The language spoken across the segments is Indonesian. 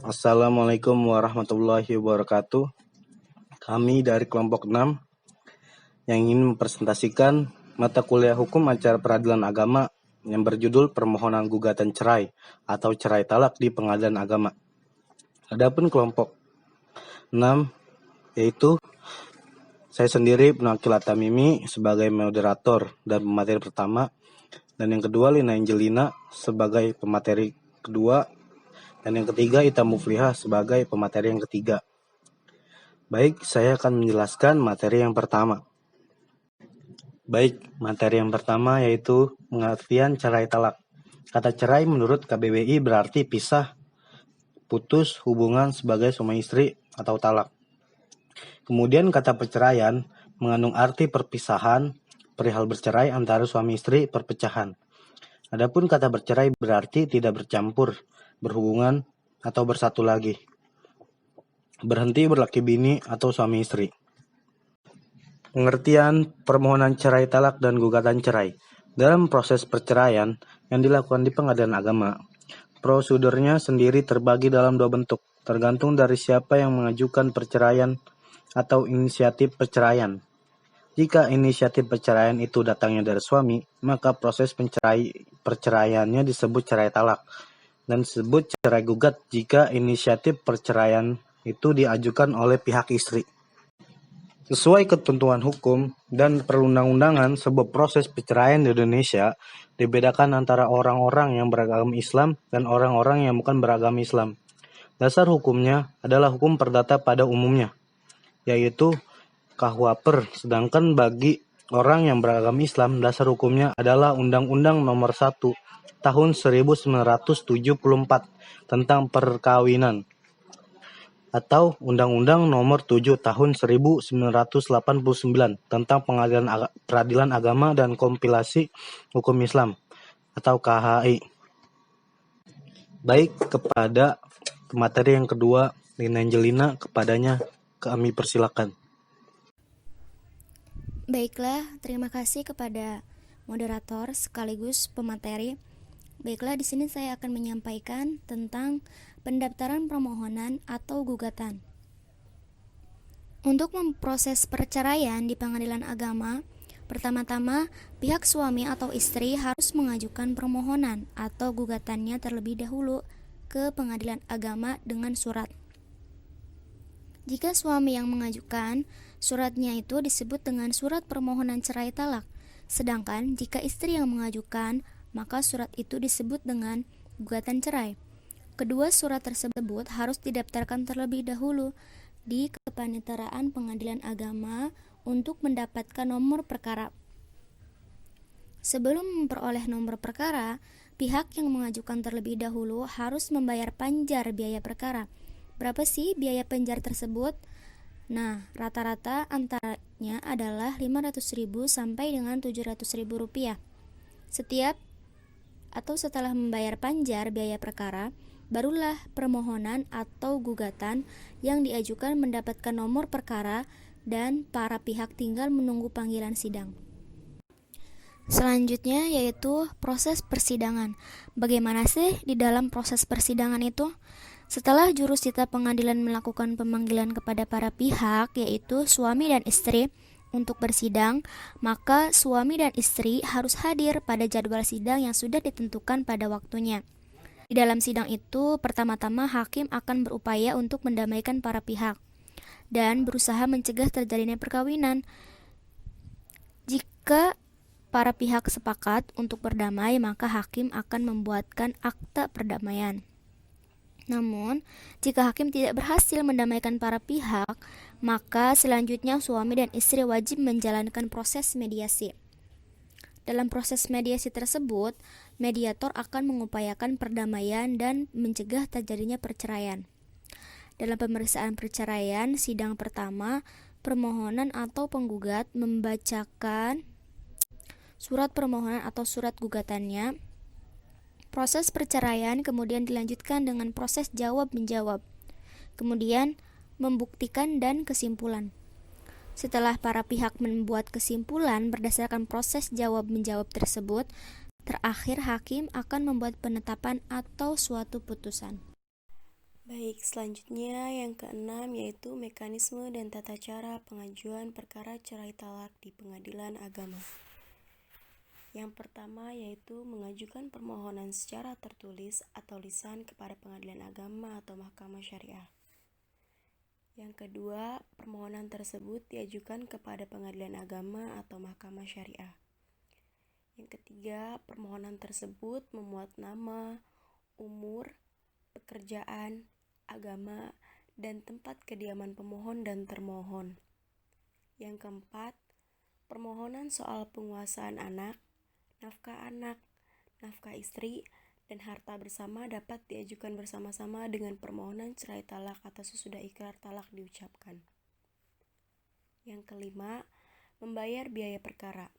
Assalamualaikum warahmatullahi wabarakatuh. Kami dari kelompok 6 yang ingin mempresentasikan mata kuliah hukum acara peradilan agama yang berjudul permohonan gugatan cerai atau cerai talak di pengadilan agama. Adapun kelompok 6 yaitu saya sendiri Penakil Atamimi sebagai moderator dan pemateri pertama, dan yang kedua Lina Angelina sebagai pemateri kedua, dan yang ketiga Ita Mufliha sebagai pemateri yang ketiga. Baik, saya akan menjelaskan materi yang pertama. Materi yang pertama yaitu pengertian cerai talak. Kata cerai menurut KBBI berarti pisah, putus hubungan sebagai suami istri atau talak. Kemudian kata perceraian mengandung arti perpisahan, perihal bercerai antara suami istri, perpecahan. Adapun kata bercerai berarti tidak bercampur, berhubungan, atau bersatu lagi. Berhenti berlaki bini atau suami istri. Pengertian permohonan cerai talak dan gugatan cerai. Dalam proses perceraian yang dilakukan di pengadilan agama, prosedurnya sendiri terbagi dalam dua bentuk, tergantung dari siapa yang mengajukan perceraian atau inisiatif perceraian. Jika inisiatif perceraian itu datangnya dari suami, maka proses perceraiannya disebut cerai talak, dan disebut cerai gugat jika inisiatif perceraian itu diajukan oleh pihak istri. Sesuai ketentuan hukum dan perundang-undangan, sebuah proses perceraian di Indonesia dibedakan antara orang-orang yang beragama Islam dan orang-orang yang bukan beragama Islam. Dasar hukumnya adalah hukum perdata pada umumnya, yaitu KUHP. Sedangkan bagi orang yang beragama Islam, dasar hukumnya adalah Undang-Undang Nomor 1 Tahun 1974 tentang perkawinan, atau Undang-Undang Nomor 7 Tahun 1989 tentang peradilan agama dan kompilasi hukum Islam atau KHI. Baik, kepada materi yang kedua, Lina Angelina, kepadanya kami persilakan. Baiklah, terima kasih kepada moderator sekaligus pemateri. Baiklah, di sini saya akan menyampaikan tentang pendaftaran permohonan atau gugatan. Untuk memproses perceraian di pengadilan agama, pertama-tama pihak suami atau istri harus mengajukan permohonan atau gugatannya terlebih dahulu ke pengadilan agama dengan surat. Jika suami yang mengajukan, suratnya itu disebut dengan surat permohonan cerai talak. Sedangkan jika istri yang mengajukan, maka surat itu disebut dengan gugatan cerai. Kedua surat tersebut harus didaftarkan terlebih dahulu di Kepaniteraan Pengadilan Agama untuk mendapatkan nomor perkara. Sebelum memperoleh nomor perkara, pihak yang mengajukan terlebih dahulu harus membayar panjar biaya perkara. Berapa sih biaya panjar tersebut? Nah, rata-rata antaranya adalah 500.000 sampai dengan 700.000 rupiah. Setelah membayar panjar biaya perkara, barulah permohonan atau gugatan yang diajukan mendapatkan nomor perkara dan para pihak tinggal menunggu panggilan sidang. Selanjutnya yaitu proses persidangan. Bagaimana sih di dalam proses persidangan itu? Setelah jurusita pengadilan melakukan pemanggilan kepada para pihak, yaitu suami dan istri, untuk bersidang, maka suami dan istri harus hadir pada jadwal sidang yang sudah ditentukan pada waktunya. Di dalam sidang itu, pertama-tama hakim akan berupaya untuk mendamaikan para pihak dan berusaha mencegah terjadinya perkawinan. Jika para pihak sepakat untuk berdamai, maka hakim akan membuatkan akta perdamaian. Namun, jika hakim tidak berhasil mendamaikan para pihak, maka selanjutnya suami dan istri wajib menjalankan proses mediasi. Dalam proses mediasi tersebut, mediator akan mengupayakan perdamaian dan mencegah terjadinya perceraian. Dalam pemeriksaan perceraian, sidang pertama, permohonan atau penggugat membacakan surat permohonan atau surat gugatannya. Proses perceraian kemudian dilanjutkan dengan proses jawab-menjawab, kemudian membuktikan dan kesimpulan. Setelah para pihak membuat kesimpulan berdasarkan proses jawab-menjawab tersebut, terakhir hakim akan membuat penetapan atau suatu putusan. Baik, selanjutnya yang keenam yaitu mekanisme dan tata cara pengajuan perkara cerai talak di pengadilan agama. Yang pertama yaitu mengajukan permohonan secara tertulis atau lisan kepada pengadilan agama atau mahkamah syariah. Yang kedua, permohonan tersebut diajukan kepada pengadilan agama atau mahkamah syariah. Yang ketiga, permohonan tersebut memuat nama, umur, pekerjaan, agama, dan tempat kediaman pemohon dan termohon. Yang keempat, permohonan soal penguasaan anak, nafkah istri, dan harta bersama dapat diajukan bersama-sama dengan permohonan cerai talak atau sesudah ikrar talak diucapkan. Yang kelima, membayar biaya perkara.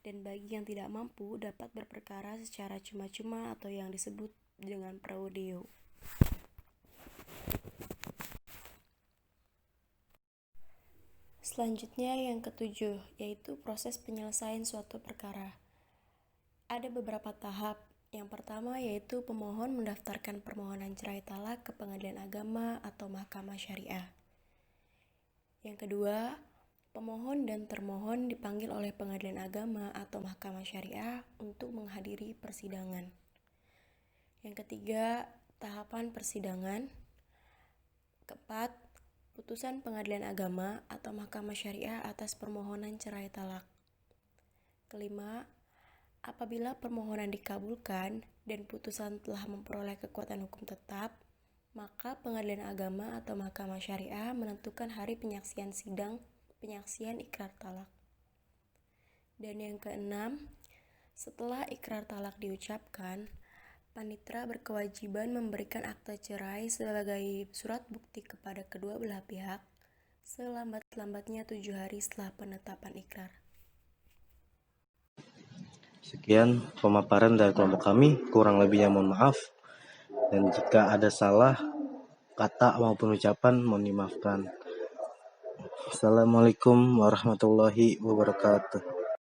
Dan bagi yang tidak mampu dapat berperkara secara cuma-cuma atau yang disebut dengan pro deo. Selanjutnya yang ketujuh, yaitu proses penyelesaian suatu perkara. Ada beberapa tahap. Yang pertama yaitu pemohon mendaftarkan permohonan cerai talak ke pengadilan agama atau mahkamah syariah. Yang kedua, pemohon dan termohon dipanggil oleh pengadilan agama atau mahkamah syariah untuk menghadiri persidangan. Yang ketiga, tahapan persidangan. Keempat, putusan pengadilan agama atau mahkamah syariah atas permohonan cerai talak. Kelima, apabila permohonan dikabulkan dan putusan telah memperoleh kekuatan hukum tetap, maka pengadilan agama atau mahkamah syariah menentukan hari penyaksian ikrar talak. Dan yang keenam, setelah ikrar talak diucapkan, panitera berkewajiban memberikan akta cerai sebagai surat bukti kepada kedua belah pihak selambat-lambatnya 7 hari setelah penetapan ikrar. Sekian pemaparan dari kelompok kami, kurang lebihnya mohon maaf. Dan jika ada salah kata maupun ucapan, mohon dimaafkan. Assalamualaikum warahmatullahi wabarakatuh.